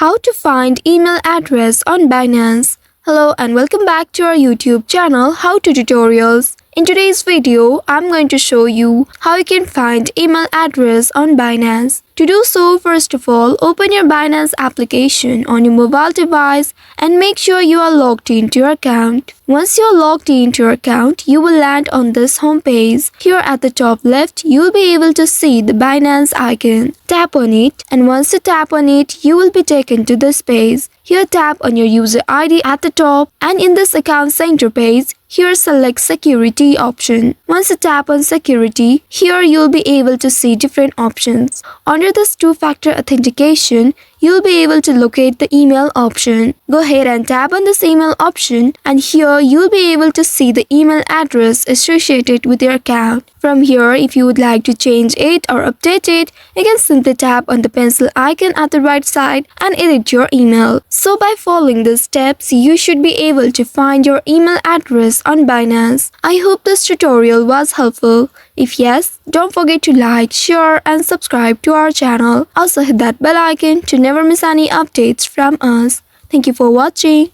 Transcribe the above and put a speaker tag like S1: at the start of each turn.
S1: How to find email address on Binance. Hello and welcome back to our YouTube channel How to Tutorials. In today's video, I'm going to show you how you can find email address on Binance. To do so, first of all, open your Binance application on your mobile device and make sure you are logged into your account. Once you're logged into your account, you will land on this home page. Here at the top left, you'll be able to see the Binance icon. Tap on it, and once you tap on it, you will be taken to this page. Here tap on your user ID at the top, and in this account center page, here select security option. Once you tap on security, here you'll be able to see different options. Under this two-factor authentication, you'll be able to locate the email option. Go ahead and tap on this email option, and here you'll be able to see the email address associated with your account. From here, if you would like to change it or update it, you can simply tap on the pencil icon at the right side and edit your email. So by following these steps, you should be able to find your email address on Binance. I hope this tutorial was helpful. If yes, don't forget to like, share and subscribe to our channel. Also hit that bell icon to never miss any updates from us. Thank you for watching.